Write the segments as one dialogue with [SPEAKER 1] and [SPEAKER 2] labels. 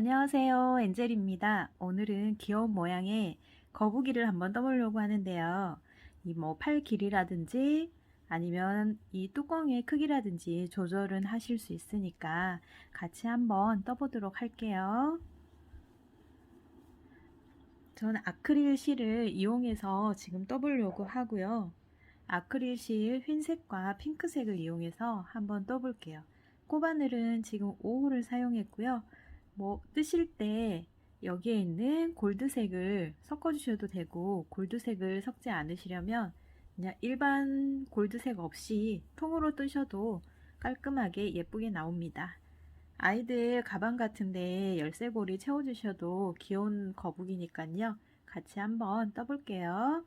[SPEAKER 1] 안녕하세요. 엔젤입니다. 오늘은 귀여운 모양의 거북이를 한번 떠보려고 하는데요. 이 팔 길이라든지 아니면 이 뚜껑의 크기라든지 조절은 하실 수 있으니까 같이 한번 떠보도록 할게요. 저는 아크릴 실을 이용해서 지금 떠보려고 하고요. 아크릴 실 흰색과 핑크색을 이용해서 한번 떠볼게요. 코바늘은 지금 5호를 사용했고요. 뜨실 때 여기에 있는 골드색을 섞어 주셔도 되고, 골드색을 섞지 않으시려면 그냥 일반 골드색 없이 통으로 뜨셔도 깔끔하게 예쁘게 나옵니다. 아이들 가방 같은데 열쇠고리 채워주셔도 귀여운 거북이니까요. 같이 한번 떠볼게요.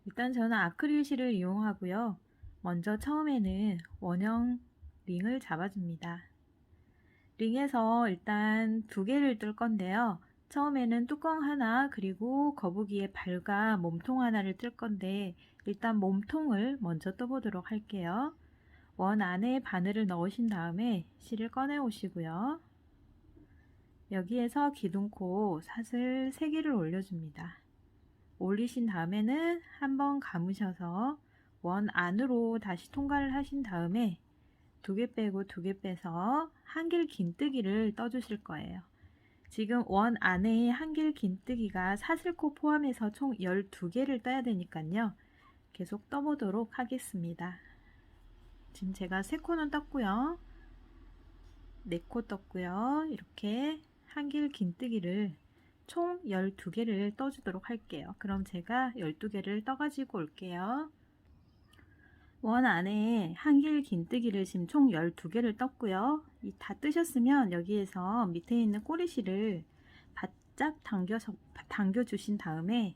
[SPEAKER 1] 일단 저는 아크릴 실을 이용하고요. 먼저 처음에는 원형 링을 잡아줍니다. 링에서 일단 2개를 뜰 건데요. 처음에는 뚜껑 하나 그리고 거북이의 발과 몸통 하나를 뜰 건데, 일단 몸통을 먼저 떠보도록 할게요. 원 안에 바늘을 넣으신 다음에 실을 꺼내 오시고요. 여기에서 기둥코 사슬 3개를 올려줍니다. 올리신 다음에는 한번 감으셔서 원 안으로 다시 통과를 하신 다음에 2개 빼고 2개 빼서 한길 긴뜨기를 떠주실 거예요. 지금 원 안에 한길 긴뜨기가 사슬코 포함해서 총 12개를 떠야 되니까요. 계속 떠보도록 하겠습니다. 지금 제가 3코는 떴고요. 4코 떴고요. 이렇게 한길 긴뜨기를 총 12개를 떠주도록 할게요. 그럼 제가 12개를 떠가지고 올게요. 원 안에 한길 긴뜨기를 지금 총 12개를 떴고요. 다 뜨셨으면 여기에서 밑에 있는 꼬리실을 바짝 당겨주신 다음에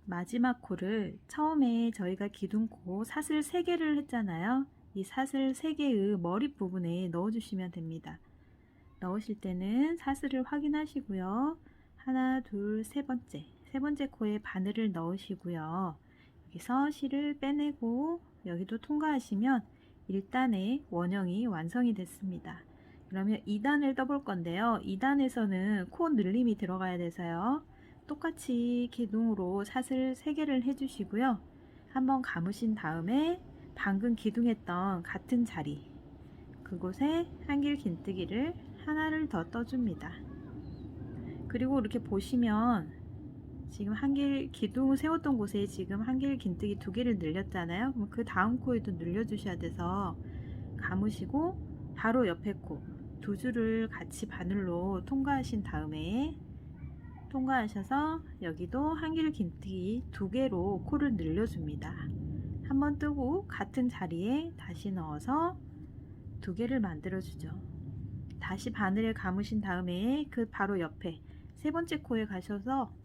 [SPEAKER 1] 마지막 코를, 처음에 저희가 기둥코 사슬 3개를 했잖아요. 이 사슬 3개의 머리 부분에 넣어주시면 됩니다. 넣으실 때는 사슬을 확인하시고요. 하나, 둘, 세 번째 코에 바늘을 넣으시고요. 여기서 실을 빼내고 여기도 통과하시면 1단의 원형이 완성이 됐습니다. 그러면 2단을 떠볼 건데요. 2단에서는 코 늘림이 들어가야 돼서요. 똑같이 기둥으로 사슬 3개를 해주시고요. 한번 감으신 다음에 방금 기둥했던 같은 자리, 그곳에 한길 긴뜨기를 하나를 더 떠줍니다. 그리고 이렇게 보시면 지금 한길 기둥을 세웠던 곳에 지금 한길 긴뜨기 2개를 늘렸잖아요. 그럼 그 다음 코에도 늘려주셔야 돼서 감으시고 바로 옆에 코 2줄을 같이 바늘로 통과하신 다음에 통과하셔서 여기도 한길 긴뜨기 2개로 코를 늘려줍니다. 한번 뜨고 같은 자리에 다시 넣어서 2개를 만들어주죠. 다시 바늘을 감으신 다음에 그 바로 옆에 3번째 코에 가셔서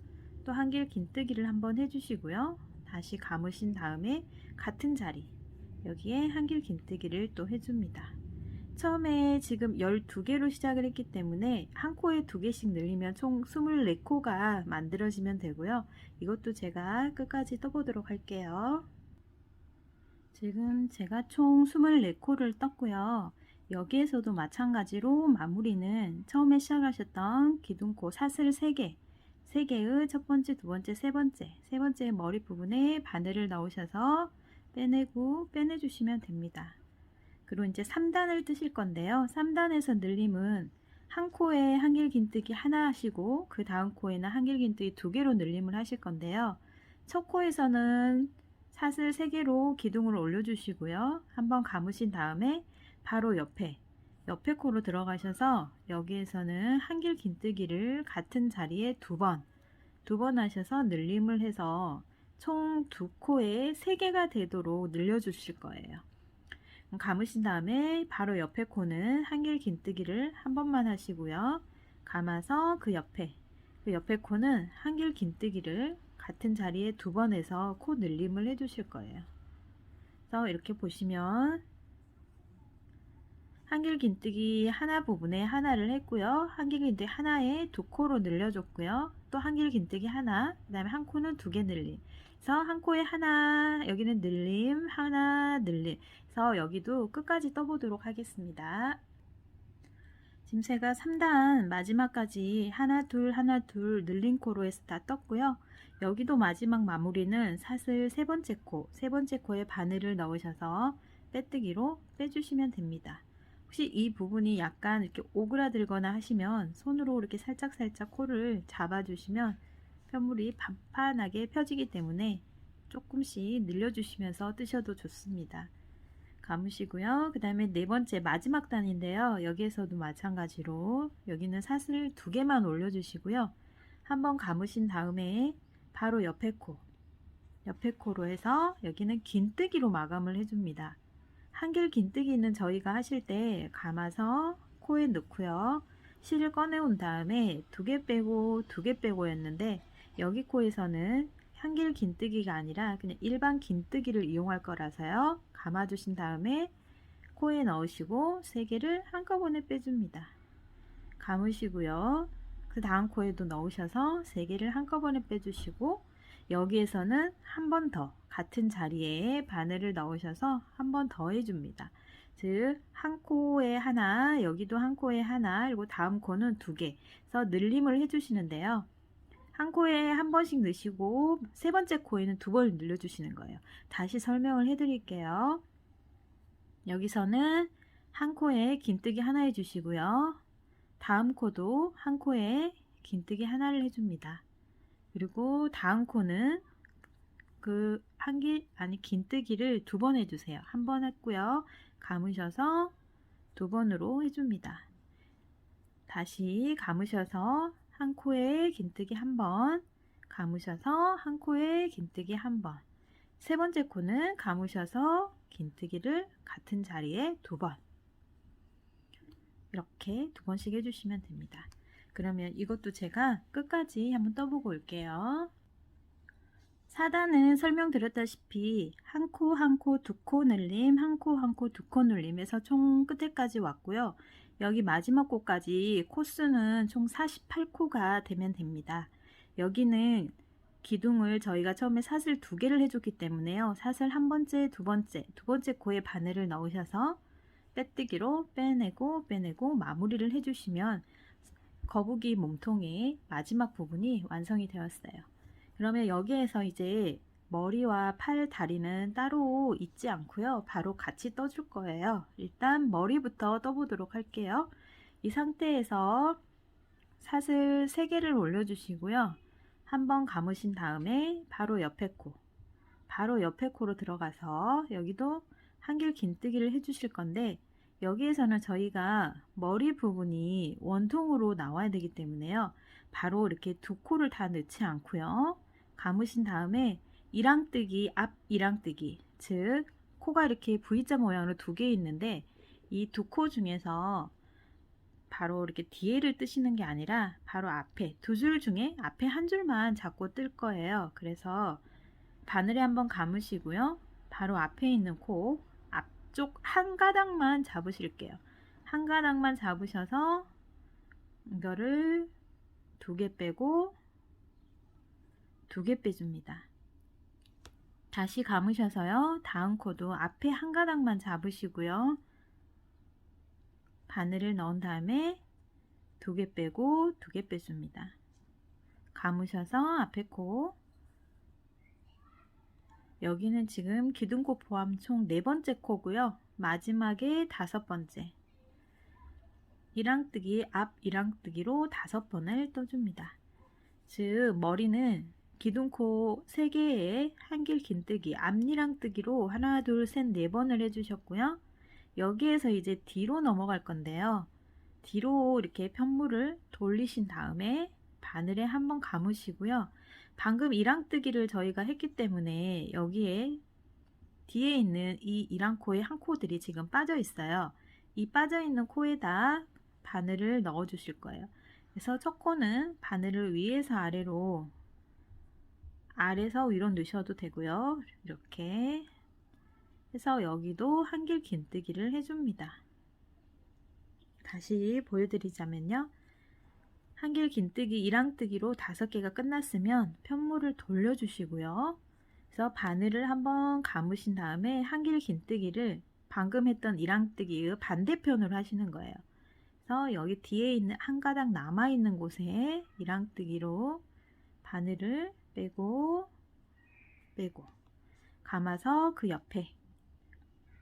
[SPEAKER 1] 또 한길 긴뜨기를 한번 해주시고요. 다시 감으신 다음에 같은 자리, 여기에 한길 긴뜨기를 또 해줍니다. 처음에 지금 12개로 시작을 했기 때문에 한 코에 2개씩 늘리면 총 24코가 만들어지면 되고요. 이것도 제가 끝까지 떠보도록 할게요. 지금 제가 총 24코를 떴고요. 여기에서도 마찬가지로 마무리는 처음에 시작하셨던 기둥코 사슬 3개의 첫 번째, 두 번째, 세 번째 머리 부분에 바늘을 넣으셔서 빼내고 빼내주시면 됩니다. 그리고 이제 3단을 뜨실 건데요. 3단에서 늘림은 한 코에 한길 긴뜨기 하나 하시고 그 다음 코에는 한길 긴뜨기 2개로 늘림을 하실 건데요. 첫 코에서는 사슬 3개로 기둥을 올려주시고요. 한번 감으신 다음에 바로 옆에 코로 들어가셔서 여기에서는 한길 긴뜨기를 같은 자리에 2번 하셔서 늘림을 해서 총 2코에 3개가 되도록 늘려주실 거예요. 감으신 다음에 바로 옆에 코는 한길 긴뜨기를 한 번만 하시고요. 감아서 그 옆에 코는 한길 긴뜨기를 같은 자리에 2번 해서 코 늘림을 해주실 거예요. 그래서 이렇게 보시면 한길 긴뜨기 하나 부분에 하나를 했고요. 한길 긴뜨기 하나에 2코로 늘려줬고요. 또 한길 긴뜨기 하나, 그 다음에 한 코는 2개 늘림. 그래서 한 코에 하나, 여기는 늘림, 하나 늘림. 그래서 여기도 끝까지 떠보도록 하겠습니다. 지금 제가 3단 마지막까지 하나 둘 하나 둘 늘린 코로 해서 다 떴고요. 여기도 마지막 마무리는 사슬 세 번째 코에 바늘을 넣으셔서 빼뜨기로 빼주시면 됩니다. 혹시 이 부분이 약간 이렇게 오그라들거나 하시면 손으로 이렇게 살짝 코를 잡아주시면 편물이 판판하게 펴지기 때문에 조금씩 늘려주시면서 뜨셔도 좋습니다. 감으시고요. 그 다음에 네 번째 마지막 단인데요. 여기에서도 마찬가지로 여기는 사슬 2개만 올려주시고요. 한번 감으신 다음에 바로 옆에 코로 해서 여기는 긴뜨기로 마감을 해줍니다. 한길 긴뜨기는 저희가 하실 때 감아서 코에 넣고요. 실을 꺼내온 다음에 2개 빼고 2개 빼고 였는데 여기 코에서는 한길 긴뜨기가 아니라 그냥 일반 긴뜨기를 이용할 거라서요. 감아주신 다음에 코에 넣으시고 3개를 한꺼번에 빼줍니다. 감으시고요. 그 다음 코에도 넣으셔서 3개를 한꺼번에 빼주시고 여기에서는 한 번 더 같은 자리에 바늘을 넣으셔서 한 번 더 해줍니다. 즉 한 코에 하나, 여기도 한 코에 하나, 그리고 다음 코는 2개 그래서 늘림을 해주시는데요. 한 코에 한 번씩 넣으시고 세 번째 코에는 2번 늘려주시는 거예요. 다시 설명을 해드릴게요. 여기서는 한 코에 긴뜨기 하나 해주시고요. 다음 코도 한 코에 긴뜨기 하나를 해줍니다. 그리고 다음 코는 그 긴뜨기를 2번 해주세요. 한 번 했고요. 감으셔서 2번으로 해줍니다. 다시 감으셔서 한 코에 긴뜨기 한 번, 감으셔서 한 코에 긴뜨기 한 번. 세 번째 코는 감으셔서 긴뜨기를 같은 자리에 2번. 이렇게 2번씩 해주시면 됩니다. 그러면 이것도 제가 끝까지 한번 떠보고 올게요. 4단은 설명드렸다시피 한 코 한 코 2코 늘림, 한 코 한 코 2코 늘림에서 총 끝에까지 왔고요. 여기 마지막 코까지 코수는 총 48코가 되면 됩니다. 여기는 기둥을 저희가 처음에 사슬 2개를 해줬기 때문에요. 사슬 한 번째, 두 번째 코에 바늘을 넣으셔서 빼뜨기로 빼내고 마무리를 해주시면 거북이 몸통의 마지막 부분이 완성이 되었어요. 그러면 여기에서 이제 머리와 팔, 다리는 따로 있지 않고요. 바로 같이 떠줄 거예요. 일단 머리부터 떠보도록 할게요. 이 상태에서 사슬 3개를 올려주시고요. 한번 감으신 다음에 바로 옆에 코로 들어가서 여기도 한길 긴뜨기를 해주실 건데 여기에서는 저희가 머리 부분이 원통으로 나와야 되기 때문에요. 바로 이렇게 2코를 다 넣지 않고요. 감으신 다음에 앞 이랑뜨기, 즉 코가 이렇게 V자 모양으로 2개 있는데 이 2코 중에서 바로 이렇게 뒤에를 뜨시는 게 아니라 바로 앞에 2줄 중에 앞에 한 줄만 잡고 뜰 거예요. 그래서 바늘에 한번 감으시고요. 바로 앞에 있는 코 앞쪽 한 가닥만 잡으실게요. 한 가닥만 잡으셔서 이거를 2개 빼고 2개 빼줍니다. 다시 감으셔서요. 다음 코도 앞에 한 가닥만 잡으시고요. 바늘을 넣은 다음에 2개 빼고 2개 빼줍니다. 감으셔서 앞에 코, 여기는 지금 기둥코 포함 총 4번째 코고요. 마지막에 5번째 앞 이랑뜨기로 5번을 떠줍니다. 즉 머리는 기둥코 3개에 한길 긴뜨기, 앞니랑뜨기로 하나, 둘, 셋, 4번을 해주셨고요. 여기에서 이제 뒤로 넘어갈 건데요. 뒤로 이렇게 편물을 돌리신 다음에 바늘에 한번 감으시고요. 방금 이랑뜨기를 저희가 했기 때문에 여기에 뒤에 있는 이 이랑코의 한 코들이 지금 빠져 있어요. 이 빠져 있는 코에다 바늘을 넣어 주실 거예요. 그래서 첫 코는 바늘을 위에서 아래로, 아래서 위로 넣으셔도 되고요. 이렇게 해서 여기도 한길 긴뜨기를 해줍니다. 다시 보여드리자면요. 한길 긴뜨기, 이랑뜨기로 5개가 끝났으면 편물을 돌려주시고요. 그래서 바늘을 한번 감으신 다음에 한길 긴뜨기를 방금 했던 이랑뜨기의 반대편으로 하시는 거예요. 그래서 여기 뒤에 있는 한 가닥 남아있는 곳에 이랑뜨기로 바늘을 빼고 감아서 그 옆에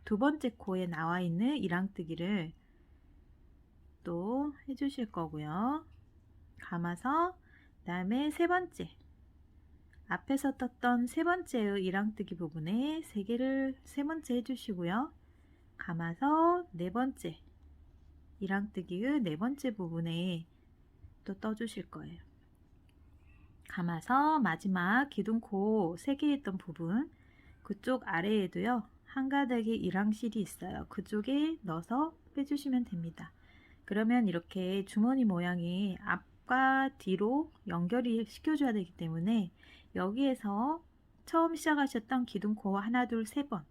[SPEAKER 1] 두 번째 코에 나와 있는 이랑뜨기를 또 해주실 거고요. 감아서 그 다음에 세 번째 앞에서 떴던 세 번째의 이랑뜨기 부분에 세 개를 세 번째 해주시고요. 감아서 네 번째 이랑뜨기의 네 번째 부분에 또 떠주실 거예요. 감아서 마지막 기둥코 3개 했던 부분 그쪽 아래에도요 한 가닥의 이랑실이 있어요. 그쪽에 넣어서 빼주시면 됩니다. 그러면 이렇게 주머니 모양이 앞과 뒤로 연결이 시켜줘야 되기 때문에 여기에서 처음 시작하셨던 기둥코 하나 둘 세 번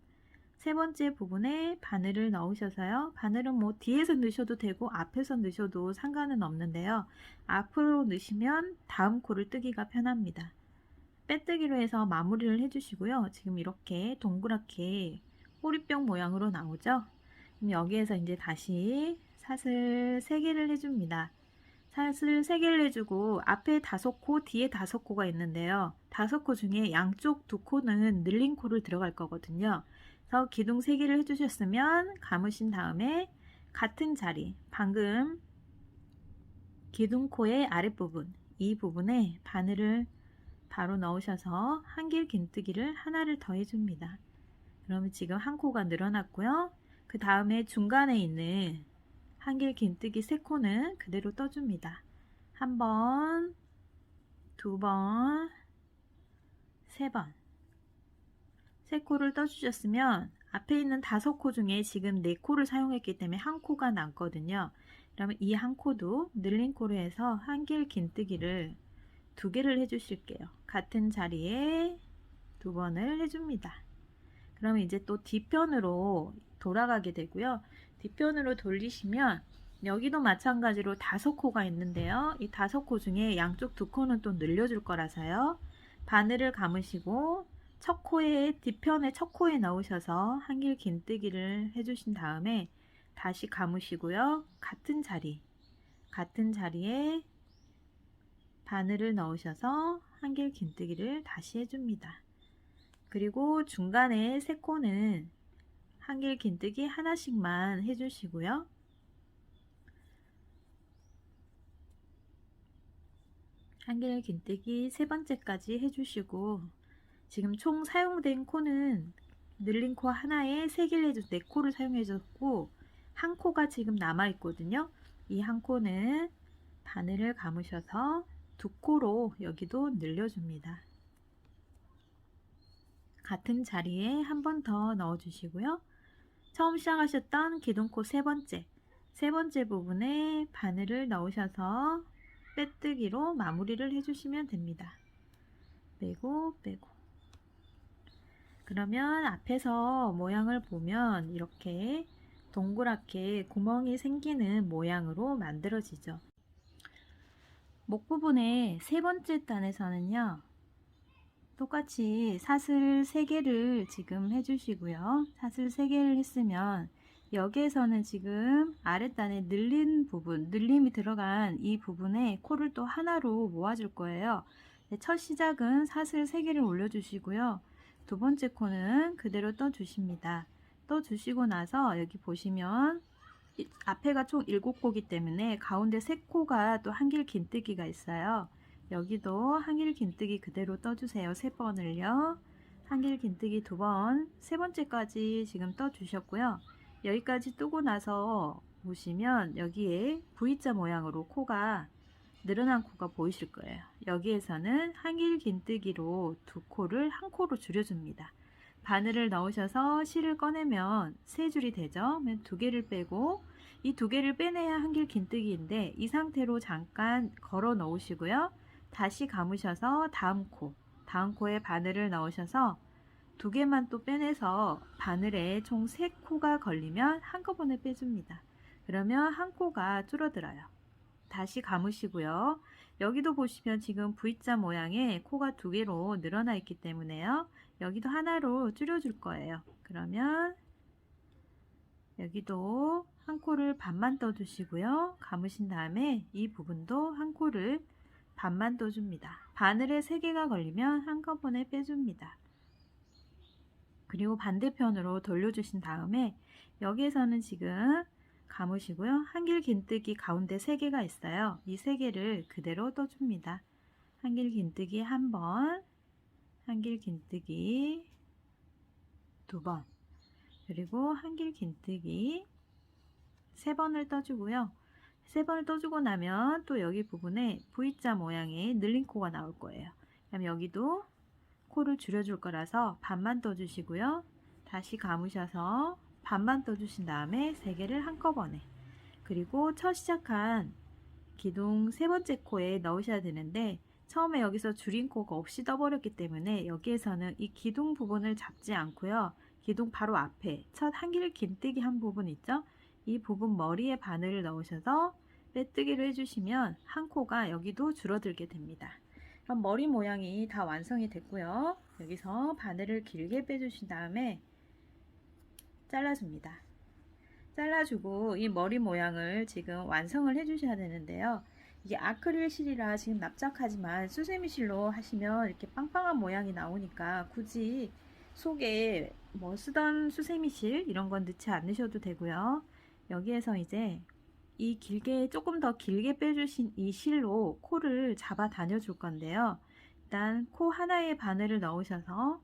[SPEAKER 1] 세 번째 부분에 바늘을 넣으셔서요. 바늘은 뭐 뒤에서 넣으셔도 되고 앞에서 넣으셔도 상관은 없는데요. 앞으로 넣으시면 다음 코를 뜨기가 편합니다. 빼뜨기로 해서 마무리를 해주시고요. 지금 이렇게 동그랗게 호리병 모양으로 나오죠. 그럼 여기에서 이제 다시 사슬 3개를 해줍니다. 사슬 3개를 해주고 앞에 5코, 뒤에 5코가 있는데요. 5코 중에 양쪽 2코는 늘린 코를 들어갈 거거든요. 그래서 기둥 3개를 해주셨으면 감으신 다음에 같은 자리, 방금 기둥코의 아랫부분, 이 부분에 바늘을 바로 넣으셔서 한길 긴뜨기를 하나를 더 해줍니다. 그러면 지금 한 코가 늘어났고요. 그 다음에 중간에 있는 한길 긴뜨기 3코는 그대로 떠줍니다. 한 번, 두 번, 세 번. 3코를 떠주셨으면 앞에 있는 5코 중에 지금 4코를 사용했기 때문에 한 코가 남거든요. 그러면 이 한 코도 늘린 코로 해서 한길 긴뜨기를 2개를 해주실게요. 같은 자리에 2번을 해줍니다. 그러면 이제 또 뒤편으로 돌아가게 되고요. 뒤편으로 돌리시면 여기도 마찬가지로 5코가 있는데요. 이 5코 중에 양쪽 2코는 또 늘려줄 거라서요. 바늘을 감으시고 첫 코에 뒤편에 첫 코에 넣으셔서 한길 긴뜨기를 해주신 다음에 다시 감으시고요. 같은 자리에 바늘을 넣으셔서 한길 긴뜨기를 다시 해줍니다. 그리고 중간에 3코는 한길 긴뜨기 하나씩만 해주시고요. 한길 긴뜨기 3번째까지 해주시고 지금 총 사용된 코는 늘린 코 하나에 3개를 해줘서 4코를 사용해줬고 한 코가 지금 남아 있거든요. 이 한 코는 바늘을 감으셔서 2코로 여기도 늘려줍니다. 같은 자리에 한 번 더 넣어주시고요. 처음 시작하셨던 기둥코 세 번째 부분에 바늘을 넣으셔서 빼뜨기로 마무리를 해주시면 됩니다. 빼고 그러면 앞에서 모양을 보면 이렇게 동그랗게 구멍이 생기는 모양으로 만들어지죠. 목 부분의 3번째 단에서는요. 똑같이 사슬 3개를 지금 해주시고요. 사슬 3개를 했으면 여기에서는 지금 아랫단에 늘린 부분, 늘림이 들어간 이 부분에 코를 또 하나로 모아줄 거예요. 첫 시작은 사슬 3개를 올려주시고요. 두 번째 코는 그대로 떠주십니다. 떠주시고 나서 여기 보시면 앞에가 총 7코이기 때문에 가운데 3코가 또 한길 긴뜨기가 있어요. 여기도 한길 긴뜨기 그대로 떠주세요. 3번을요. 한길 긴뜨기 2번, 세 번째까지 지금 떠주셨고요. 여기까지 뜨고 나서 보시면 여기에 V자 모양으로 코가 늘어난 코가 보이실 거예요. 여기에서는 한길 긴뜨기로 2코를 한 코로 줄여줍니다. 바늘을 넣으셔서 실을 꺼내면 3줄이 되죠. 그러면 2개를 빼고 이 2개를 빼내야 한길 긴뜨기인데 이 상태로 잠깐 걸어 놓으시고요. 다시 감으셔서 다음 코에 바늘을 넣으셔서 2개만 또 빼내서 바늘에 총 3코가 걸리면 한꺼번에 빼줍니다. 그러면 한 코가 줄어들어요. 다시 감으시고요. 여기도 보시면 지금 V자 모양의 코가 2개로 늘어나 있기 때문에요. 여기도 하나로 줄여줄 거예요. 그러면 여기도 한 코를 반만 떠주시고요. 감으신 다음에 이 부분도 한 코를 반만 떠줍니다. 바늘에 3개가 걸리면 한꺼번에 빼줍니다. 그리고 반대편으로 돌려주신 다음에 여기에서는 지금 감으시고요. 한길 긴뜨기 가운데 3개가 있어요. 이 3개를 그대로 떠줍니다. 한길 긴뜨기 1번, 한길 긴뜨기 2번, 그리고 한길 긴뜨기 3번을 떠주고요. 3번을 떠주고 나면 또 여기 부분에 V자 모양의 늘린 코가 나올 거예요. 그럼 여기도 코를 줄여줄 거라서 반만 떠주시고요. 다시 감으셔서 반만 떠주신 다음에 3개를 한꺼번에, 그리고 첫 시작한 기둥 3번째 코에 넣으셔야 되는데 처음에 여기서 줄인 코가 없이 떠버렸기 때문에 여기에서는 이 기둥 부분을 잡지 않고요. 기둥 바로 앞에 첫 한길 긴뜨기 한 부분 있죠? 이 부분 머리에 바늘을 넣으셔서 빼뜨기를 해주시면 한 코가 여기도 줄어들게 됩니다. 그럼 머리 모양이 다 완성이 됐고요. 여기서 바늘을 길게 빼주신 다음에 잘라줍니다. 잘라주고 이 머리 모양을 지금 완성을 해주셔야 되는데요. 이게 아크릴 실이라 지금 납작하지만 수세미 실로 하시면 이렇게 빵빵한 모양이 나오니까 굳이 속에 뭐 쓰던 수세미 실 이런 건 넣지 않으셔도 되고요. 여기에서 이제 이 길게 조금 더 길게 빼주신 이 실로 코를 잡아 다녀 줄 건데요. 일단 코 하나에 바늘을 넣으셔서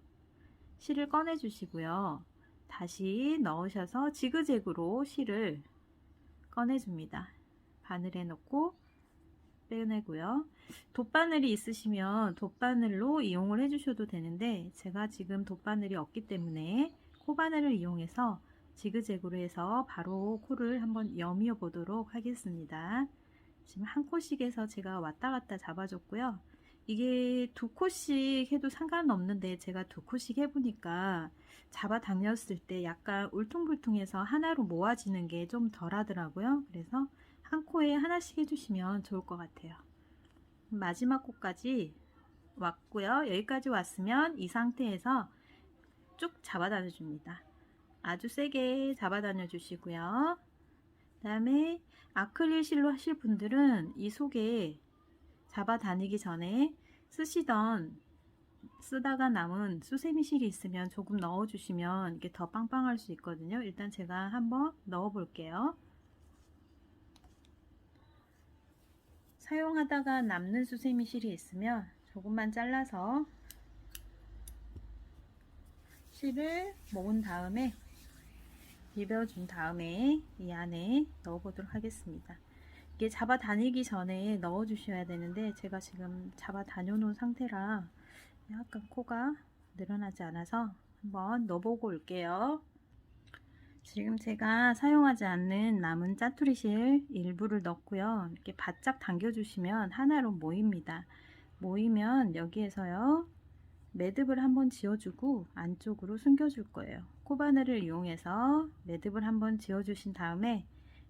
[SPEAKER 1] 실을 꺼내 주시고요. 다시 넣으셔서 지그재그로 실을 꺼내줍니다. 바늘에 넣고 빼내고요. 돗바늘이 있으시면 돗바늘로 이용을 해주셔도 되는데 제가 지금 돗바늘이 없기 때문에 코바늘을 이용해서 지그재그로 해서 바로 코를 한번 여미어 보도록 하겠습니다. 지금 한 코씩에서 제가 왔다 갔다 잡아줬고요. 이게 2코씩 해도 상관없는데 제가 2코씩 해보니까 잡아 당겼을 때 약간 울퉁불퉁해서 하나로 모아지는 게 좀 덜 하더라고요. 그래서 한 코에 하나씩 해주시면 좋을 것 같아요. 마지막 코까지 왔고요. 여기까지 왔으면 이 상태에서 쭉 잡아 다녀줍니다. 아주 세게 잡아 다녀주시고요. 그 다음에 아크릴 실로 하실 분들은 이 속에 잡아 다니기 전에 쓰다가 남은 수세미 실이 있으면 조금 넣어 주시면 이게 더 빵빵할 수 있거든요. 일단 제가 한번 넣어 볼게요. 사용하다가 남는 수세미 실이 있으면 조금만 잘라서 실을 모은 다음에 비벼준 다음에 이 안에 넣어 보도록 하겠습니다. 이게 잡아 다니기 전에 넣어 주셔야 되는데 제가 지금 잡아 다녀 놓은 상태라 약간 코가 늘어나지 않아서 한번 넣어보고 올게요. 지금 제가 사용하지 않는 남은 짜투리실 일부를 넣고요. 이렇게 바짝 당겨주시면 하나로 모입니다. 모이면 여기에서요 매듭을 한번 지어주고 안쪽으로 숨겨줄 거예요. 코바늘을 이용해서 매듭을 한번 지어주신 다음에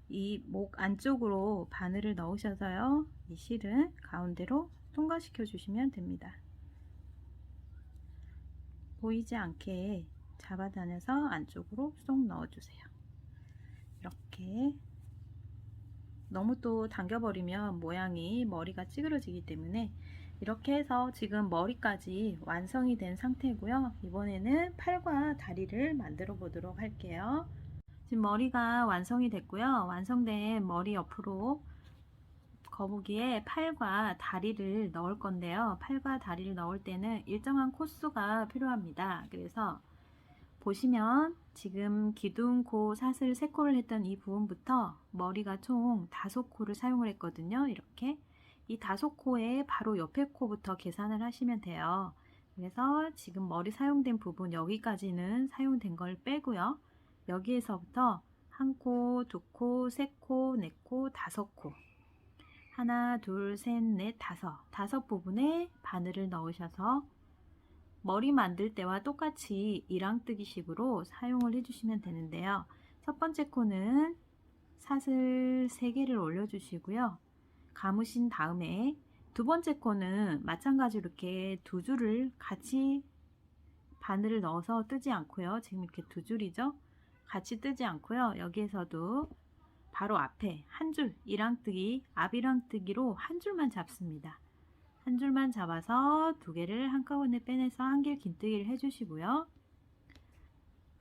[SPEAKER 1] 이 목 안쪽으로 바늘을 넣으셔서요 이 실은 가운데로 통과시켜 주시면 됩니다. 보이지 않게 잡아다녀서 안쪽으로 쏙 넣어주세요. 이렇게 너무 또 당겨버리면 모양이 머리가 찌그러지기 때문에 이렇게 해서 지금 머리까지 완성이 된 상태고요. 이번에는 팔과 다리를 만들어 보도록 할게요. 지금 머리가 완성이 됐고요. 완성된 머리 옆으로 거북이에 팔과 다리를 넣을 건데요. 팔과 다리를 넣을 때는 일정한 코수가 필요합니다. 그래서 보시면 지금 기둥, 코, 사슬 3코를 했던 이 부분부터 머리가 총 5코를 사용을 했거든요. 이렇게 이 5코의 바로 옆에 코부터 계산을 하시면 돼요. 그래서 지금 머리 사용된 부분 여기까지는 사용된 걸 빼고요. 여기에서부터 1코, 2코, 3코, 4코, 5코 하나, 둘, 셋, 넷, 다섯 부분에 바늘을 넣으셔서 머리 만들 때와 똑같이 이랑뜨기 식으로 사용을 해주시면 되는데요. 첫 번째 코는 사슬 3개를 올려주시고요. 감으신 다음에 두 번째 코는 마찬가지로 이렇게 2줄을 같이 바늘을 넣어서 뜨지 않고요. 지금 이렇게 2줄이죠. 같이 뜨지 않고요. 여기에서도 바로 앞에 한 줄, 이랑뜨기, 앞이랑뜨기로 한 줄만 잡습니다. 한 줄만 잡아서 두 개를 한꺼번에 빼내서 한길 긴뜨기를 해주시고요.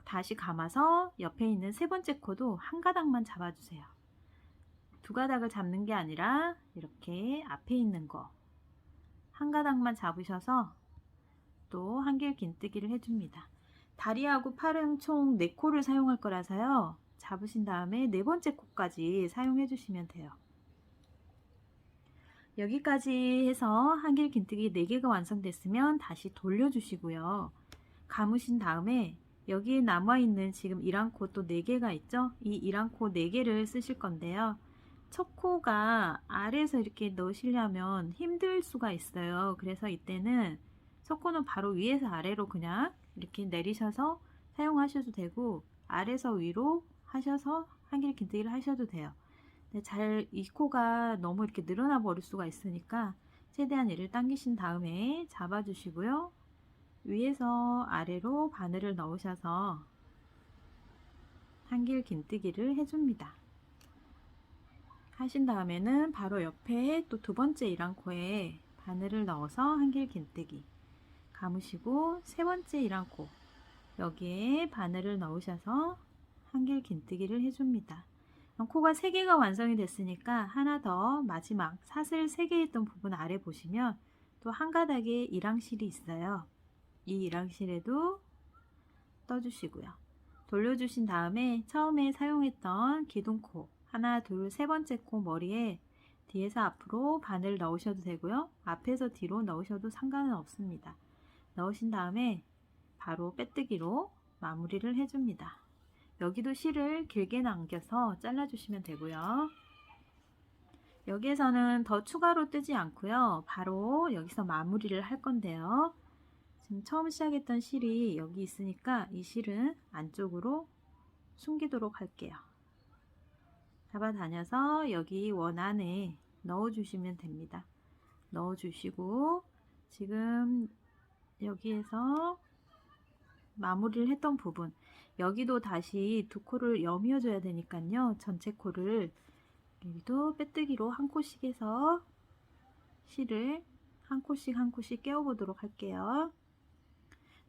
[SPEAKER 1] 다시 감아서 옆에 있는 세 번째 코도 한 가닥만 잡아주세요. 두 가닥을 잡는 게 아니라 이렇게 앞에 있는 거 한 가닥만 잡으셔서 또 한길 긴뜨기를 해줍니다. 다리하고 팔은 총 4코를 사용할 거라서요. 잡으신 다음에 네 번째 코까지 사용해 주시면 돼요. 여기까지 해서 한길 긴뜨기 4개가 완성됐으면 다시 돌려주시고요. 감으신 다음에 여기에 남아있는 지금 이랑코 또 4개가 있죠? 이 이랑코 4개를 쓰실 건데요. 첫 코가 아래에서 이렇게 넣으시려면 힘들 수가 있어요. 그래서 이때는 첫 코는 바로 위에서 아래로 그냥 이렇게 내리셔서 사용하셔도 되고 아래에서 위로 하셔서 한길 긴뜨기를 하셔도 돼요. 이 코가 너무 이렇게 늘어나 버릴 수가 있으니까 최대한 얘를 당기신 다음에 잡아주시고요. 위에서 아래로 바늘을 넣으셔서 한길 긴뜨기를 해줍니다. 하신 다음에는 바로 옆에 또 두 번째 이랑코에 바늘을 넣어서 한길 긴뜨기 감으시고 세 번째 이랑코 여기에 바늘을 넣으셔서 한길 긴뜨기를 해줍니다. 코가 3개가 완성이 됐으니까 하나 더 마지막 사슬 3개 했던 부분 아래 보시면 또 한 가닥에 이랑실이 있어요. 이 이랑실에도 떠주시고요. 돌려주신 다음에 처음에 사용했던 기둥코 하나 둘 세 번째 코 머리에 뒤에서 앞으로 바늘 넣으셔도 되고요. 앞에서 뒤로 넣으셔도 상관은 없습니다. 넣으신 다음에 바로 빼뜨기로 마무리를 해줍니다. 여기도 실을 길게 남겨서 잘라주시면 되고요. 여기에서는 더 추가로 뜨지 않고요. 바로 여기서 마무리를 할 건데요. 지금 처음 시작했던 실이 여기 있으니까 이 실은 안쪽으로 숨기도록 할게요. 잡아다녀서 여기 원 안에 넣어주시면 됩니다. 넣어주시고 지금 여기에서 마무리를 했던 부분 여기도 다시 두 코를 여미어 줘야 되니까요. 전체 코를 여기도 빼뜨기로 한 코씩 해서 실을 한 코씩 깨워 보도록 할게요.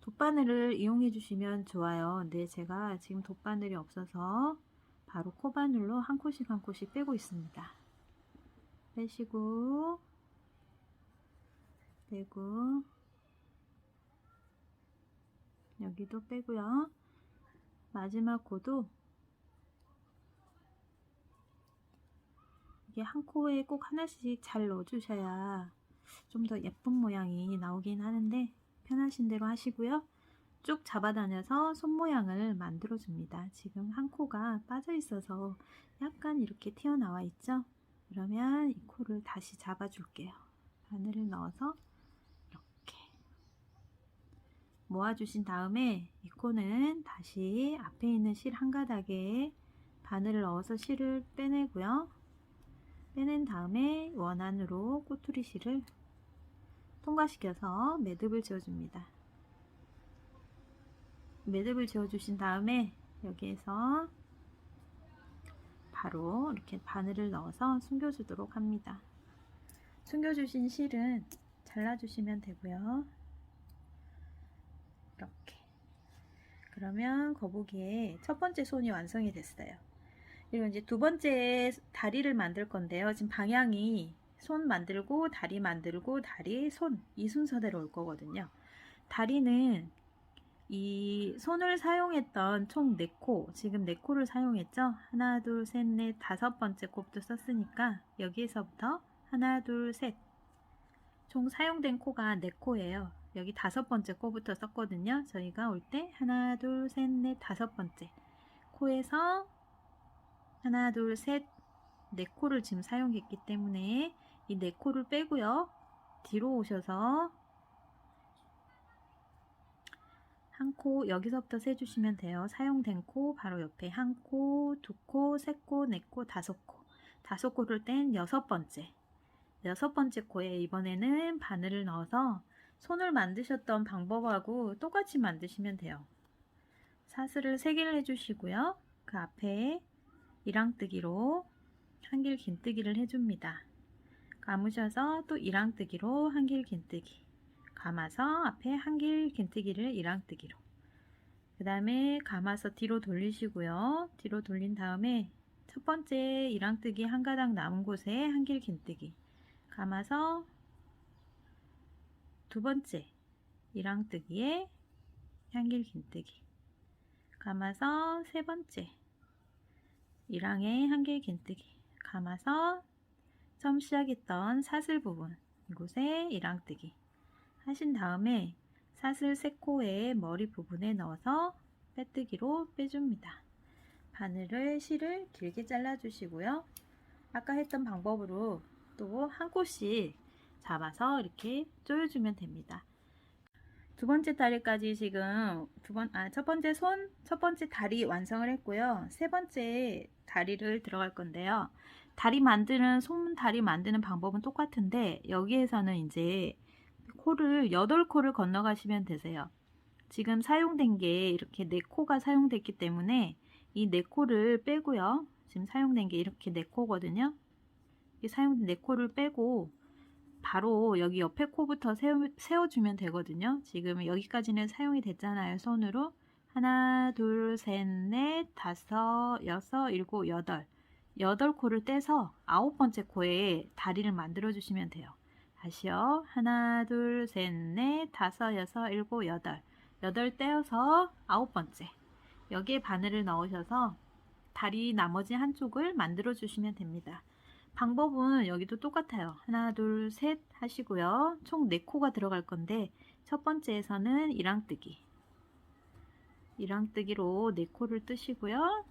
[SPEAKER 1] 돗바늘을 이용해 주시면 좋아요. 근데 제가 지금 돗바늘이 없어서 바로 코바늘로 한 코씩 빼고 있습니다. 빼시고 빼고 여기도 빼고요. 마지막 코도 이게 한 코에 꼭 하나씩 잘 넣어 주셔야 좀 더 예쁜 모양이 나오긴 하는데 편하신 대로 하시고요. 쭉 잡아다녀서 손 모양을 만들어 줍니다. 지금 한 코가 빠져 있어서 약간 이렇게 튀어나와 있죠. 그러면 이 코를 다시 잡아 줄게요. 바늘을 넣어서 이렇게 모아 주신 다음에 이 코는 다시 앞에 있는 실 한 가닥에 바늘을 넣어서 실을 빼내고요. 빼낸 다음에 원 안으로 꼬투리 실을 통과시켜서 매듭을 지어줍니다. 매듭을 지어주신 다음에 여기에서 바로 이렇게 바늘을 넣어서 숨겨주도록 합니다. 숨겨주신 실은 잘라주시면 되고요. 이렇게. 그러면 거북이의 첫 번째 손이 완성이 됐어요. 그리고 이제 두 번째 다리를 만들 건데요. 지금 방향이 손 만들고 다리 만들고 다리, 손 이 순서대로 올 거거든요. 다리는 이 손을 사용했던 총 4코, 지금 4코를 사용했죠. 하나, 둘, 셋, 넷, 5번째 코부터 썼으니까 여기에서부터 하나, 둘, 셋. 총 사용된 코가 4코예요. 여기 5번째 코부터 썼거든요. 저희가 올 때 하나, 둘, 셋, 넷, 5번째 코에서 하나, 둘, 셋, 4코를 지금 사용했기 때문에 이 4코를 빼고요. 뒤로 오셔서 한 코 여기서부터 세주시면 돼요. 사용된 코 바로 옆에 한 코, 두 코, 세 코, 네 코, 5코. 5코를 뗀 6번째. 6번째 코에 이번에는 바늘을 넣어서 손을 만드셨던 방법하고 똑같이 만드시면 돼요. 사슬을 3개를 해주시고요. 그 앞에 이랑뜨기로 한길 긴뜨기를 해줍니다. 감으셔서 또 이랑뜨기로 한길 긴뜨기, 감아서 앞에 한길 긴뜨기를 이랑뜨기로, 그 다음에 감아서 뒤로 돌리시고요. 뒤로 돌린 다음에 첫 번째 이랑뜨기 한 가닥 남은 곳에 한길 긴뜨기, 감아서 두 번째 이랑뜨기에 한길 긴뜨기, 감아서 세 번째 이랑에 한길 긴뜨기, 감아서 처음 시작했던 사슬 부분 이곳에 이랑뜨기 하신 다음에 사슬 3코의 머리 부분에 넣어서 빼뜨기로 빼줍니다. 바늘을 실을 길게 잘라 주시고요. 아까 했던 방법으로 또 한 코씩 잡아서 이렇게 조여주면 됩니다. 두 번째 다리까지 지금 첫 번째 다리 완성을 했고요. 세 번째 다리를 들어갈 건데요. 손 다리 만드는 방법은 똑같은데 여기에서는 이제 코를 8코를 건너가시면 되세요. 지금 사용된 게 이렇게 4코가 사용됐기 때문에 이 4코를 빼고요. 지금 사용된 게 이렇게 4코거든요. 이 사용된 4코를 빼고 바로 여기 옆에 코부터 세워주면 되거든요. 지금 여기까지는 사용이 됐잖아요. 손으로 하나, 둘, 셋, 넷, 다섯, 여섯, 일곱, 여덟 8코를 떼서 9번째 코에 다리를 만들어 주시면 돼요. 다시요. 하나, 둘, 셋, 넷, 다섯, 여섯, 일곱, 여덟 8 떼어서 9번째 여기에 바늘을 넣으셔서 다리 나머지 한쪽을 만들어 주시면 됩니다. 방법은 여기도 똑같아요. 하나, 둘, 셋 하시고요. 총 4코가 들어갈 건데 첫 번째에서는 이랑뜨기로 4코를 뜨시고요.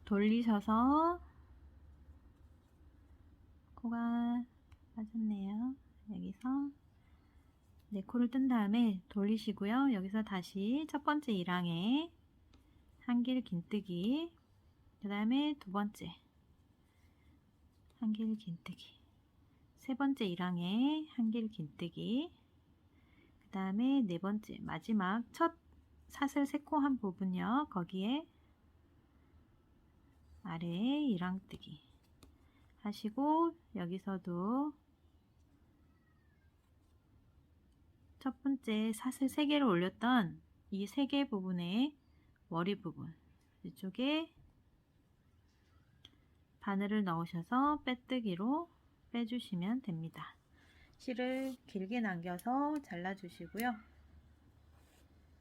[SPEAKER 1] 돌리셔서 코가 빠졌네요. 여기서 4코를 뜬 다음에 돌리시고요. 여기서 다시 첫 번째 이랑에 한길 긴뜨기, 그 다음에 두 번째 한길 긴뜨기, 세 번째 이랑에 한길 긴뜨기, 그 다음에 네 번째 마지막 첫 사슬 3코 한 부분요. 거기에 아래에 이랑뜨기 하시고 여기서도 첫 번째 사슬 3개를 올렸던 이 3개 부분의 머리 부분 이쪽에 바늘을 넣으셔서 빼뜨기로 빼주시면 됩니다. 실을 길게 남겨서 잘라주시고요.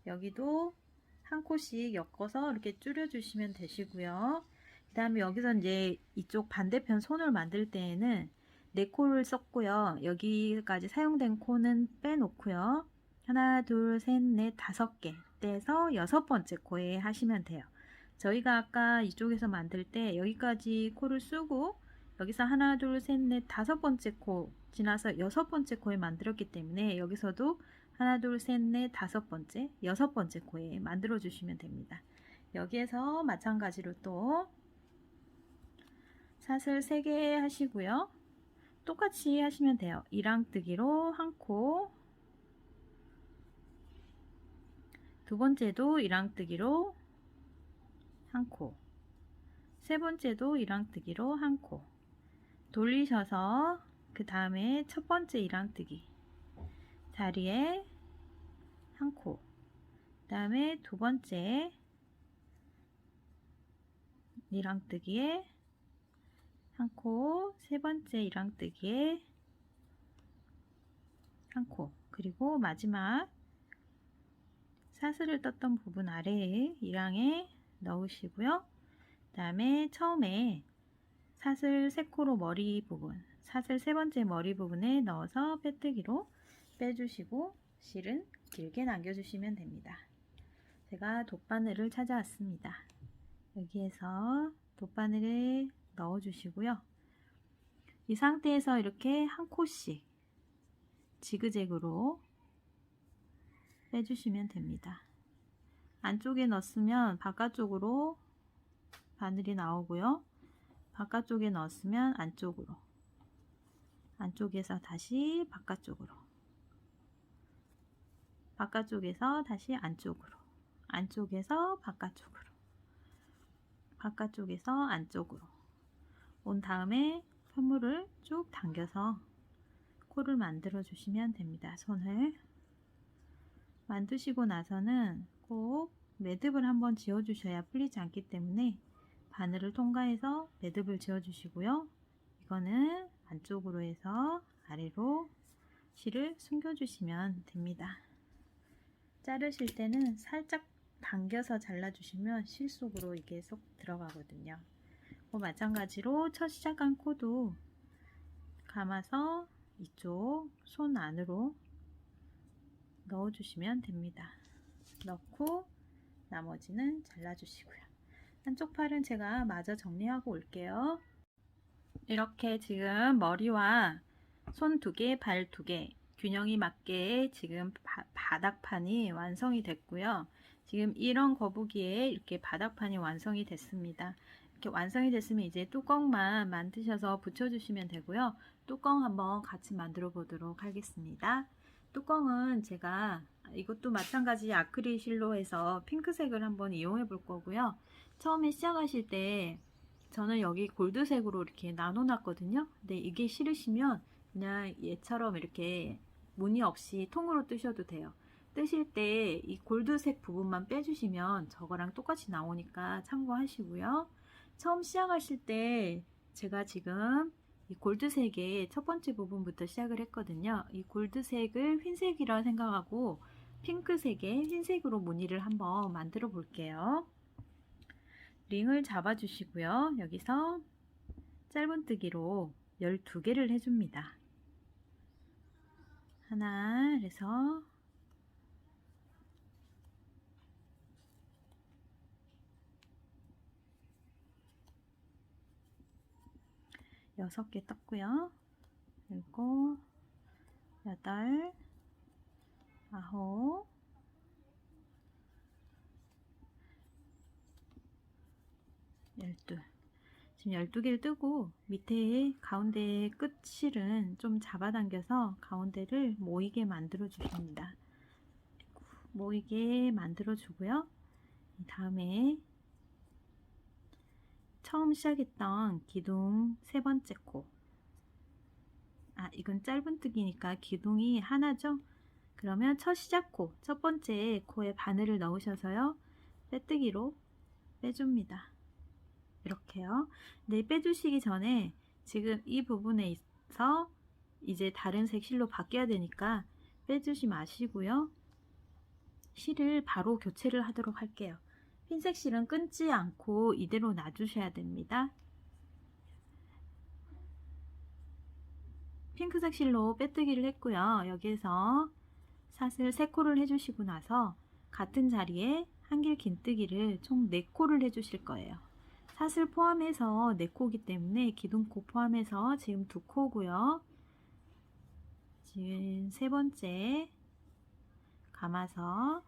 [SPEAKER 1] 여기도 한 코씩 엮어서 이렇게 줄여주시면 되시고요. 그 다음에 여기서 이제 이쪽 반대편 손을 만들 때에는 4코를 썼고요. 여기까지 사용된 코는 빼놓고요. 하나, 둘, 셋, 넷, 5개 떼서 6번째 코에 하시면 돼요. 저희가 아까 이쪽에서 만들 때 여기까지 코를 쓰고 여기서 하나, 둘, 셋, 넷, 5번째 코 지나서 6번째 코에 만들었기 때문에 여기서도 하나, 둘, 셋, 넷, 5번째, 6번째 코에 만들어 주시면 됩니다. 여기에서 마찬가지로 또 사슬 3개 하시고요. 똑같이 하시면 돼요. 이랑뜨기로 한 코, 두 번째도 이랑뜨기로 한 코, 세 번째도 이랑뜨기로 한 코, 돌리셔서 그 다음에 첫 번째 이랑뜨기 자리에 한 코, 그 다음에 두 번째 이랑뜨기에 한 코, 세 번째 이랑뜨기에 한 코, 그리고 마지막 사슬을 떴던 부분 아래에 이랑에 넣으시고요. 그 다음에 처음에 사슬 3코로 머리 부분, 사슬 3번째 머리 부분에 넣어서 빼뜨기로 빼주시고 실은 길게 남겨주시면 됩니다. 제가 돗바늘을 찾아왔습니다. 여기에서 돗바늘을 넣어주시고요. 이 상태에서 이렇게 한 코씩 지그재그로 빼주시면 됩니다. 안쪽에 넣었으면 바깥쪽으로 바늘이 나오고요. 바깥쪽에 넣었으면 안쪽으로, 안쪽에서 다시 바깥쪽으로 바깥쪽에서 다시 안쪽으로, 안쪽에서 바깥쪽으로, 바깥쪽에서 안쪽으로 온 다음에 편물을 쭉 당겨서 코를 만들어 주시면 됩니다. 손을 만드시고 나서는 꼭 매듭을 한번 지어 주셔야 풀리지 않기 때문에 바늘을 통과해서 매듭을 지어 주시고요. 이거는 안쪽으로 해서 아래로 실을 숨겨 주시면 됩니다. 자르실 때는 살짝 당겨서 잘라 주시면 실 속으로 이게 쏙 들어가거든요. 마찬가지로 첫 시작한 코도 감아서 이쪽 손 안으로 넣어 주시면 됩니다. 넣고 나머지는 잘라 주시고요. 한쪽 팔은 제가 마저 정리하고 올게요. 이렇게 지금 머리와 손 2개, 발 2개 균형이 맞게 지금 바닥판이 완성이 됐고요. 지금 이런 거북이에 이렇게 바닥판이 완성이 됐습니다. 이렇게 완성이 됐으면 이제 뚜껑만 만드셔서 붙여주시면 되고요. 뚜껑 한번 같이 만들어 보도록 하겠습니다. 뚜껑은 제가 이것도 마찬가지 아크릴 실로 해서 핑크색을 한번 이용해 볼 거고요. 처음에 시작하실 때 저는 여기 골드색으로 이렇게 나눠 놨거든요. 근데 이게 싫으시면 그냥 얘처럼 이렇게 무늬 없이 통으로 뜨셔도 돼요. 뜨실 때 이 골드색 부분만 빼주시면 저거랑 똑같이 나오니까 참고하시고요. 처음 시작하실 때 제가 지금 이 골드색의 첫 번째 부분부터 시작을 했거든요. 이 골드색을 흰색이라 생각하고 핑크색의 흰색으로 무늬를 한번 만들어 볼게요. 링을 잡아 주시고요. 여기서 짧은뜨기로 12개를 해줍니다. 하나, 그래서 여섯 개 떴고요. 7, 8, 9, 12. 지금 12개를 뜨고 밑에 가운데 끝실은 좀 잡아당겨서 가운데를 모이게 만들어 주십니다. 모이게 만들어 주고요. 다음에 처음 시작했던 기둥 세 번째 코, 이건 짧은뜨기니까 기둥이 하나죠. 그러면 첫 시작 코, 첫 번째 코에 바늘을 넣으셔서요, 빼뜨기로 빼줍니다. 이렇게요. 네, 빼주시기 전에 지금 이 부분에 있어 이제 다른 색 실로 바뀌어야 되니까 빼주지 마시고요. 실을 바로 교체를 하도록 할게요. 흰색 실은 끊지 않고 이대로 놔주셔야 됩니다. 핑크색 실로 빼뜨기를 했고요. 여기에서 사슬 3코를 해주시고 나서 같은 자리에 한길 긴뜨기를 총 4코를 해주실 거예요. 사슬 포함해서 4코이기 때문에 기둥코 포함해서 지금 2코고요. 지금 세 번째 감아서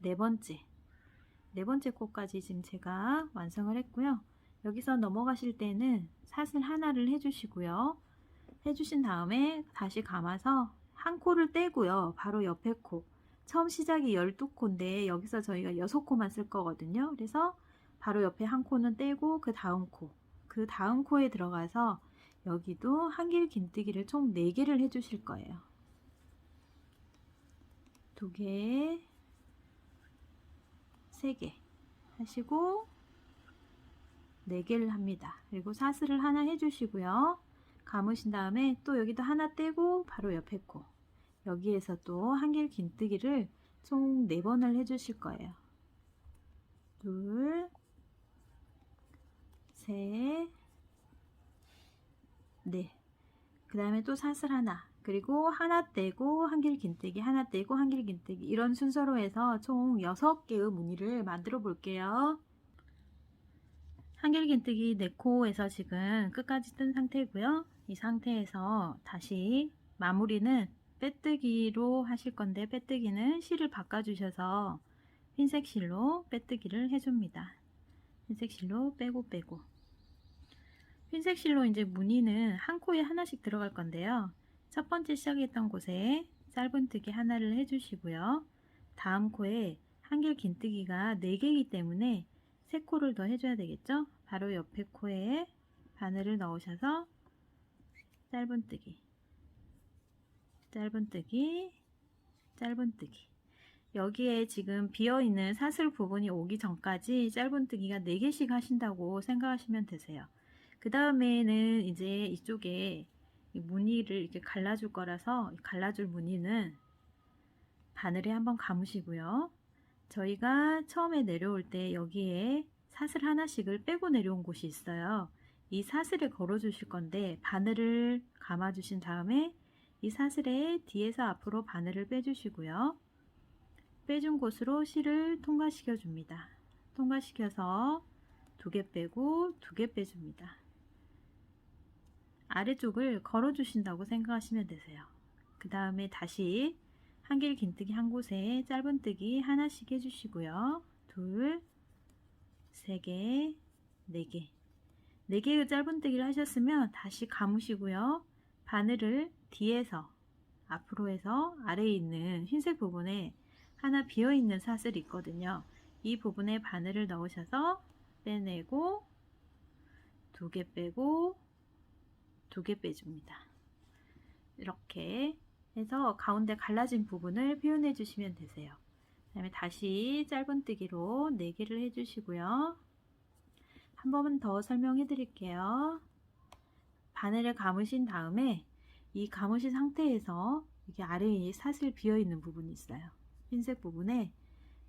[SPEAKER 1] 네 번째 코까지 지금 제가 완성을 했고요. 여기서 넘어가실 때는 사슬 하나를 해주시고요. 해주신 다음에 다시 감아서 한 코를 떼고요. 바로 옆에 코, 처음 시작이 12코인데 여기서 저희가 6코만 쓸 거거든요. 그래서 바로 옆에 한 코는 떼고 그 다음 코, 그 다음 코에 들어가서 여기도 한길 긴뜨기를 총 4개를 해주실 거예요. 2개, 3개 하시고 4개를 합니다. 그리고 사슬을 하나 해주시고요. 감으신 다음에 또 여기도 하나 떼고 바로 옆에 코, 여기에서 또 한길 긴뜨기를 총 4번을 해주실 거예요. 2, 3, 4. 그 다음에 또 사슬 하나, 그리고 하나 떼고 한길 긴뜨기, 하나 떼고 한길 긴뜨기, 이런 순서로 해서 총 6개의 무늬를 만들어 볼게요. 한길 긴뜨기 4코에서 지금 끝까지 뜬 상태고요. 이 상태에서 다시 마무리는 빼뜨기로 하실 건데, 빼뜨기는 실을 바꿔 주셔서 흰색 실로 빼뜨기를 해줍니다. 흰색 실로 빼고 흰색 실로 이제 무늬는 한 코에 하나씩 들어갈 건데요. 첫 번째 시작했던 곳에 짧은뜨기 하나를 해주시고요. 다음 코에 한길 긴뜨기가 4개이기 때문에 3코를 더 해줘야 되겠죠? 바로 옆에 코에 바늘을 넣으셔서 짧은뜨기, 짧은뜨기, 짧은뜨기. 여기에 지금 비어있는 사슬 부분이 오기 전까지 짧은뜨기가 4개씩 하신다고 생각하시면 되세요. 그 다음에는 이제 이쪽에 이 무늬를 이렇게 갈라줄 거라서 갈라줄 무늬는 바늘에 한번 감으시고요. 저희가 처음에 내려올 때 여기에 사슬 하나씩을 빼고 내려온 곳이 있어요. 이 사슬에 걸어 주실 건데 바늘을 감아 주신 다음에 이 사슬에 뒤에서 앞으로 바늘을 빼 주시고요. 빼준 곳으로 실을 통과시켜 줍니다. 통과시켜서 2개 빼고 2개 빼줍니다. 아래쪽을 걸어 주신다고 생각하시면 되세요. 그 다음에 다시 한길 긴뜨기 한 곳에 짧은뜨기 하나씩 해주시고요. 2, 3개, 4개. 4개의 짧은뜨기를 하셨으면 다시 감으시고요. 바늘을 뒤에서 앞으로 해서 아래에 있는 흰색 부분에 하나 비어있는 사슬이 있거든요. 이 부분에 바늘을 넣으셔서 빼내고 2개 빼고 2개 빼줍니다. 이렇게 해서 가운데 갈라진 부분을 표현해 주시면 되세요. 그 다음에 다시 짧은뜨기로 4개를 해주시고요. 한 번만 더 설명해 드릴게요. 바늘을 감으신 다음에 이 감으신 상태에서 이게 아래에 사슬 비어있는 부분이 있어요. 흰색 부분에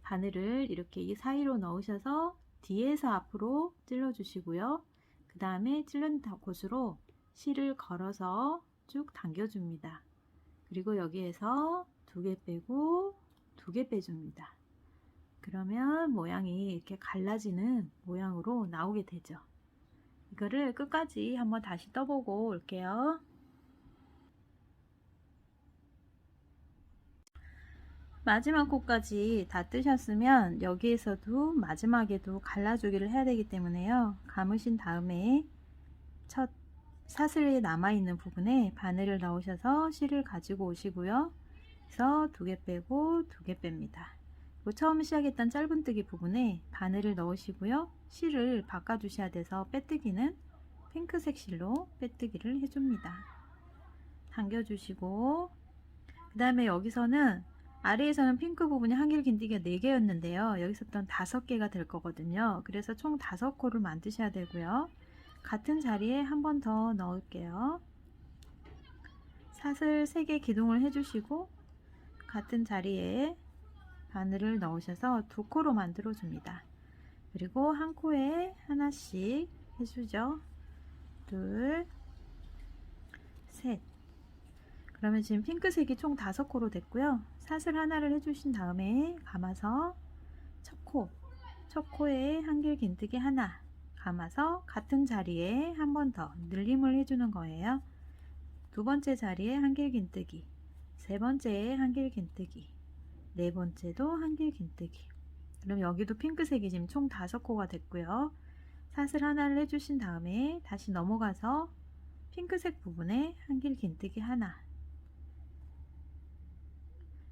[SPEAKER 1] 바늘을 이렇게 이 사이로 넣으셔서 뒤에서 앞으로 찔러 주시고요. 그 다음에 찔른 곳으로 실을 걸어서 쭉 당겨 줍니다. 그리고 여기에서 2개 빼고 2개 빼줍니다. 그러면 모양이 이렇게 갈라지는 모양으로 나오게 되죠. 이거를 끝까지 한번 다시 떠보고 올게요. 마지막 코까지 다 뜨셨으면 여기에서도 마지막에도 갈라주기를 해야 되기 때문에요. 감으신 다음에 첫 사슬에 남아있는 부분에 바늘을 넣으셔서 실을 가지고 오시고요. 그래서 2개 빼고 2개 뺍니다. 그리고 처음 시작했던 짧은뜨기 부분에 바늘을 넣으시고요. 실을 바꿔주셔야 돼서 빼뜨기는 핑크색 실로 빼뜨기를 해줍니다. 당겨주시고 그 다음에 여기서는 아래에서는 핑크 부분이 한길 긴뜨기가 4개였는데요. 여기서부터는 5개가 될 거거든요. 그래서 총 5코를 만드셔야 되고요. 같은 자리에 한 번 더 넣을게요. 사슬 3개 기둥을 해주시고 같은 자리에 바늘을 넣으셔서 2코로 만들어 줍니다. 그리고 한 코에 하나씩 해주죠. 2, 3. 그러면 지금 핑크색이 총 5코로 됐고요. 사슬 하나를 해주신 다음에 감아서 첫 코에 한길 긴뜨기 하나 감아서 같은 자리에 한 번 더 늘림을 해주는 거예요. 2번째 자리에 한길 긴뜨기, 3번째에 한길 긴뜨기, 4번째도 한길 긴뜨기. 그럼 여기도 핑크색이 지금 총 5코가 됐고요. 사슬 하나를 해주신 다음에 다시 넘어가서 핑크색 부분에 한길 긴뜨기 하나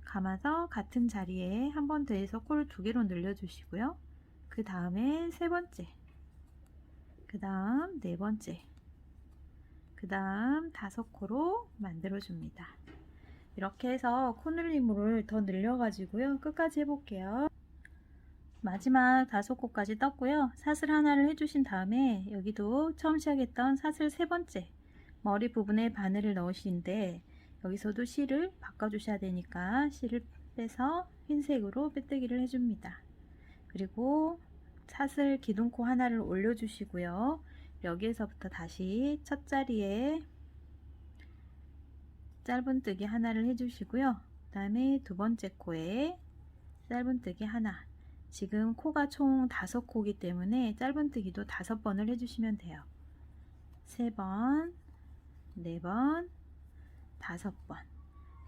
[SPEAKER 1] 감아서 같은 자리에 한 번 더 해서 코를 2개로 늘려주시고요. 그 다음에 3번째, 그 다음 4번째, 그 다음 5코로 만들어 줍니다. 이렇게 해서 코늘림을 더 늘려 가지고요. 끝까지 해볼게요. 마지막 5코까지 떴고요. 사슬 하나를 해주신 다음에 여기도 처음 시작했던 사슬 3번째 머리 부분에 바늘을 넣으시는데 여기서도 실을 바꿔주셔야 되니까 실을 빼서 흰색으로 빼뜨기를 해줍니다. 그리고 사슬 기둥코 하나를 올려주시고요. 여기에서부터 다시 첫 자리에 짧은뜨기 하나를 해주시고요. 그 다음에 2번째 코에 짧은뜨기 하나. 지금 코가 총 5코이기 때문에 짧은뜨기도 5번을 해주시면 돼요. 3번, 4번, 5번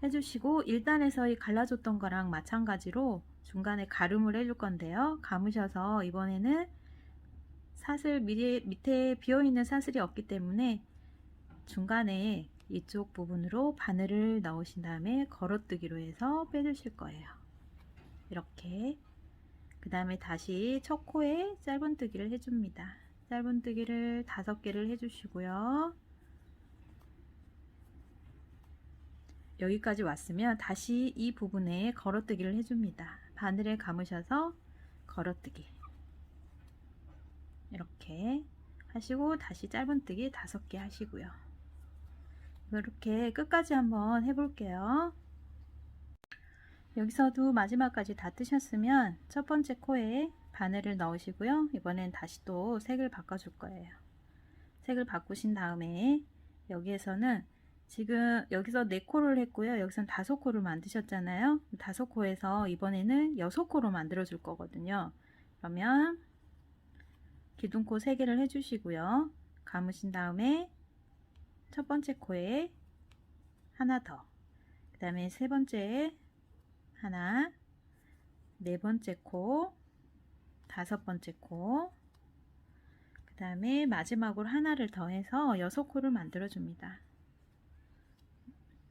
[SPEAKER 1] 해주시고 1단에서 갈라줬던 거랑 마찬가지로 중간에 가름을 해줄 건데요. 감으셔서 이번에는 사슬 밑에 비어있는 사슬이 없기 때문에 중간에 이쪽 부분으로 바늘을 넣으신 다음에 걸어뜨기로 해서 빼주실 거예요. 이렇게. 그 다음에 다시 첫 코에 짧은뜨기를 해줍니다. 짧은뜨기를 5개를 해주시고요. 여기까지 왔으면 다시 이 부분에 걸어뜨기를 해줍니다. 바늘에 감으셔서 걸어뜨기 이렇게 하시고 다시 짧은뜨기 5개 하시고요. 이렇게 끝까지 한번 해볼게요. 여기서도 마지막까지 다 뜨셨으면 첫 번째 코에 바늘을 넣으시고요. 이번엔 다시 또 색을 바꿔줄 거예요. 색을 바꾸신 다음에 여기에서는 지금 여기서 4코를 했고요. 여기서는 5코를 만드셨잖아요. 5코에서 이번에는 6코로 만들어 줄 거거든요. 그러면 기둥코 3개를 해주시고요. 감으신 다음에 첫 번째 코에 하나 더, 그 다음에 세 번째에 하나, 네 번째 코, 5번째 코, 그 다음에 마지막으로 하나를 더해서 6코를 만들어 줍니다.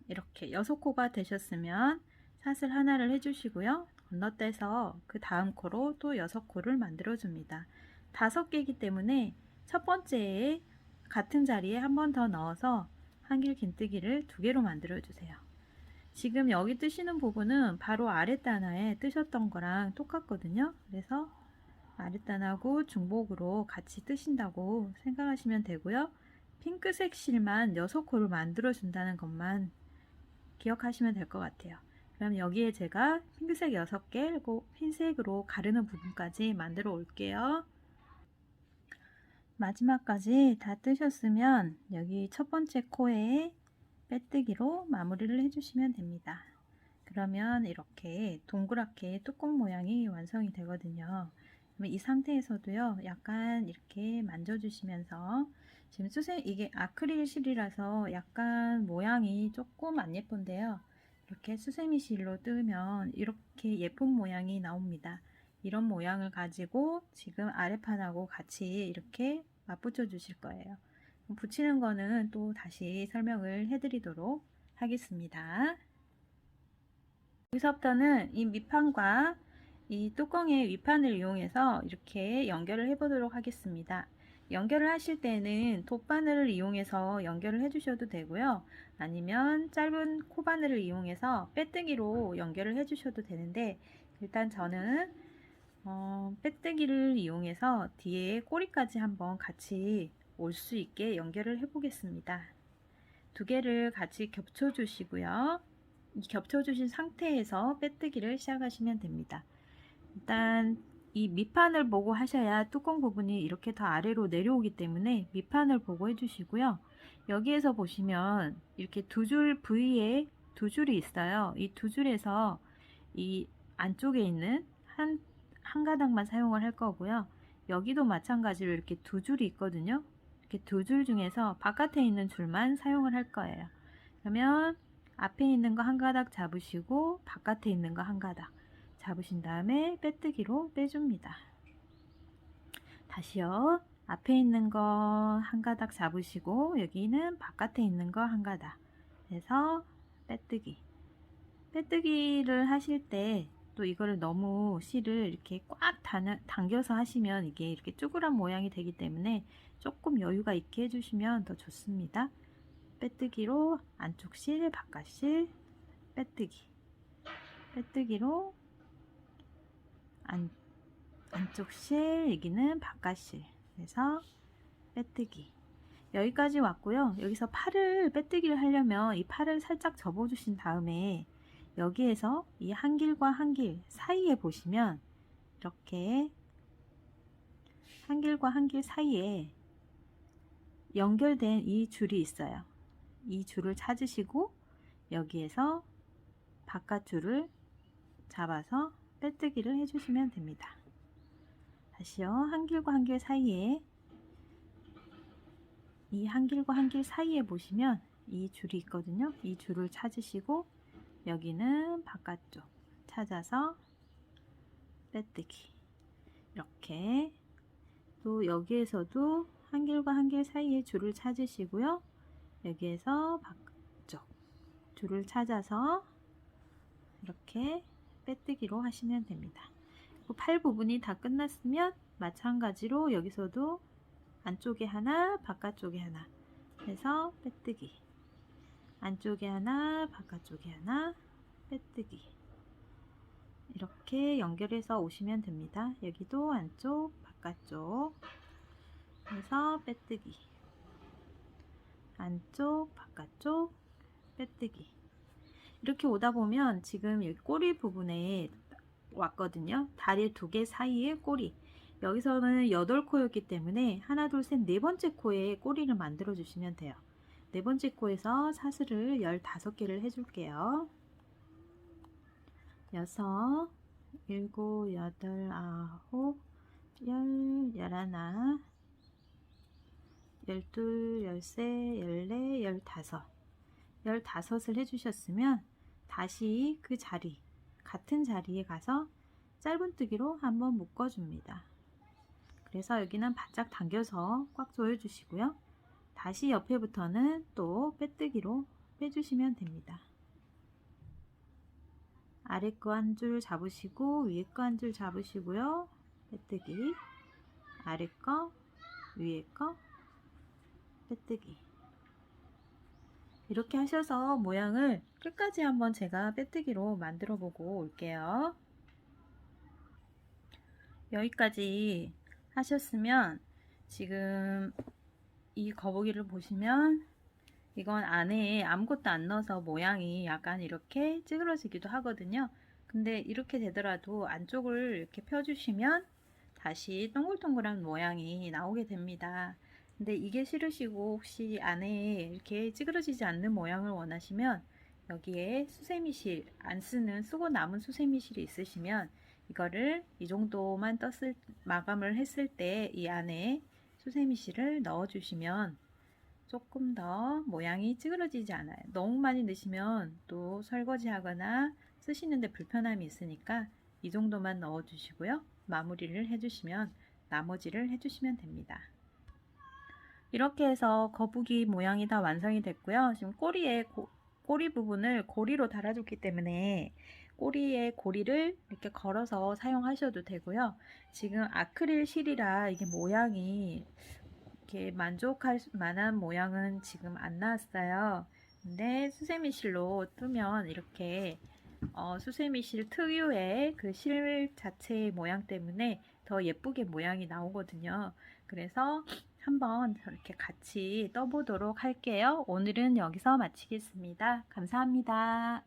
[SPEAKER 1] 이렇게 6코가 되셨으면 사슬 하나를 해주시고요. 건너떼서 그 다음 코로 또 6코를 만들어 줍니다. 5개이기 때문에 첫 번째에 같은 자리에 한 번 더 넣어서 한길 긴뜨기를 2개로 만들어 주세요. 지금 여기 뜨시는 부분은 바로 아랫단화에 뜨셨던 거랑 똑같거든요. 그래서 아랫단하고 중복으로 같이 뜨신다고 생각하시면 되고요. 핑크색 실만 6코를 만들어 준다는 것만 기억하시면 될 것 같아요. 그럼 여기에 제가 핑크색 6개 그리고 흰색으로 가르는 부분까지 만들어 올게요. 마지막까지 다 뜨셨으면 여기 첫 번째 코에 빼뜨기로 마무리를 해주시면 됩니다. 그러면 이렇게 동그랗게 뚜껑 모양이 완성이 되거든요. 이 상태에서도요, 약간 이렇게 만져주시면서, 지금 이게 아크릴 실이라서 약간 모양이 조금 안 예쁜데요. 이렇게 수세미 실로 뜨면 이렇게 예쁜 모양이 나옵니다. 이런 모양을 가지고 지금 아랫판하고 같이 이렇게 맞붙여 주실 거예요. 붙이는 거는 또 다시 설명을 해드리도록 하겠습니다. 여기서부터는 이 밑판과 이 뚜껑의 윗판을 이용해서 이렇게 연결을 해 보도록 하겠습니다. 연결을 하실 때는 돗바늘을 이용해서 연결을 해 주셔도 되고요. 아니면 짧은 코바늘을 이용해서 빼뜨기로 연결을 해 주셔도 되는데, 일단 저는 빼뜨기를 이용해서 뒤에 꼬리까지 한번 같이 올 수 있게 연결을 해 보겠습니다. 2개를 같이 겹쳐 주시고요. 겹쳐 주신 상태에서 빼뜨기를 시작하시면 됩니다. 일단 이 밑판을 보고 하셔야 뚜껑 부분이 이렇게 더 아래로 내려오기 때문에 밑판을 보고 해주시고요. 여기에서 보시면 이렇게 2줄 부위에 2줄이 있어요. 이 2줄에서 이 안쪽에 있는 한 가닥만 사용을 할 거고요. 여기도 마찬가지로 이렇게 2줄이 있거든요. 이렇게 2줄 중에서 바깥에 있는 줄만 사용을 할 거예요. 그러면 앞에 있는 거 한 가닥 잡으시고 바깥에 있는 거 한 가닥 잡으신 다음에 빼뜨기로 빼줍니다. 다시요. 앞에 있는 거 한 가닥 잡으시고 여기는 바깥에 있는 거 한 가닥 해서 빼뜨기. 빼뜨기를 하실 때 또 이거를 너무 실을 이렇게 꽉 당겨서 하시면 이게 이렇게 쭈그란 모양이 되기 때문에 조금 여유가 있게 해주시면 더 좋습니다. 빼뜨기로 안쪽 실, 바깥 실, 빼뜨기. 빼뜨기로 안쪽 실, 여기는 바깥 실. 그래서 빼뜨기. 여기까지 왔고요. 여기서 팔을 빼뜨기를 하려면 이 팔을 살짝 접어 주신 다음에 여기에서 이 한 길과 한 길 사이에 보시면 이렇게 한 길과 한 길 사이에 연결된 이 줄이 있어요. 이 줄을 찾으시고 여기에서 바깥 줄을 잡아서 빼뜨기를 해주시면 됩니다. 다시요. 한 길과 한 길 사이에 이 한 길과 한 길 사이에 보시면 이 줄이 있거든요. 이 줄을 찾으시고 여기는 바깥쪽 찾아서 빼뜨기. 이렇게 또 여기에서도 한 길과 한 길 사이에 줄을 찾으시고요. 여기에서 줄을 찾아서 이렇게 빼뜨기로 하시면 됩니다. 팔 부분이 다 끝났으면 마찬가지로 여기서도 안쪽에 하나, 바깥쪽에 하나 해서 빼뜨기, 안쪽에 하나, 바깥쪽에 하나, 빼뜨기, 이렇게 연결해서 오시면 됩니다. 여기도 안쪽, 바깥쪽 해서 빼뜨기, 안쪽, 바깥쪽, 빼뜨기. 이렇게 오다 보면 지금 여기 꼬리 부분에 왔거든요. 다리 두 개 사이에 꼬리. 여기서는 8코였기 때문에 하나, 둘, 셋, 네 번째 코에 꼬리를 만들어 주시면 돼요. 네 번째 코에서 사슬을 15개를 해줄게요. 6, 7, 8, 9, 10, 11, 12, 13, 14, 15. 15을 해주셨으면 다시 그 자리, 같은 자리에 가서 짧은뜨기로 한번 묶어줍니다. 그래서 여기는 바짝 당겨서 꽉 조여주시고요. 다시 옆에부터는 또 빼뜨기로 빼주시면 됩니다. 아래 거 한 줄 잡으시고 위에 거 한 줄 잡으시고요. 빼뜨기, 아래 거, 위에 거, 빼뜨기. 이렇게 하셔서 모양을 끝까지 한번 제가 빼뜨기로 만들어 보고 올게요. 여기까지 하셨으면 지금 이 거북이를 보시면 이건 안에 아무것도 안 넣어서 모양이 약간 이렇게 찌그러지기도 하거든요. 근데 이렇게 되더라도 안쪽을 이렇게 펴주시면 다시 동글동글한 모양이 나오게 됩니다. 근데 이게 싫으시고 혹시 안에 이렇게 찌그러지지 않는 모양을 원하시면 여기에 수세미실 안 쓰는 쓰고 남은 수세미실이 있으시면 이거를 이 정도만 마감을 했을 때 이 안에 수세미실을 넣어 주시면 조금 더 모양이 찌그러지지 않아요. 너무 많이 넣으시면 또 설거지 하거나 쓰시는데 불편함이 있으니까 이 정도만 넣어 주시고요. 마무리를 해주시면 나머지를 해주시면 됩니다. 이렇게 해서 거북이 모양이 다 완성이 됐고요. 지금 꼬리 부분을 고리로 달아줬기 때문에 꼬리에 고리를 이렇게 걸어서 사용하셔도 되고요. 지금 아크릴 실이라 이게 모양이 이렇게 만족할 만한 모양은 지금 안 나왔어요. 근데 수세미실로 뜨면 이렇게 수세미실 특유의 그 실 자체의 모양 때문에 더 예쁘게 모양이 나오거든요. 그래서 한번 이렇게 같이 떠보도록 할게요. 오늘은 여기서 마치겠습니다. 감사합니다.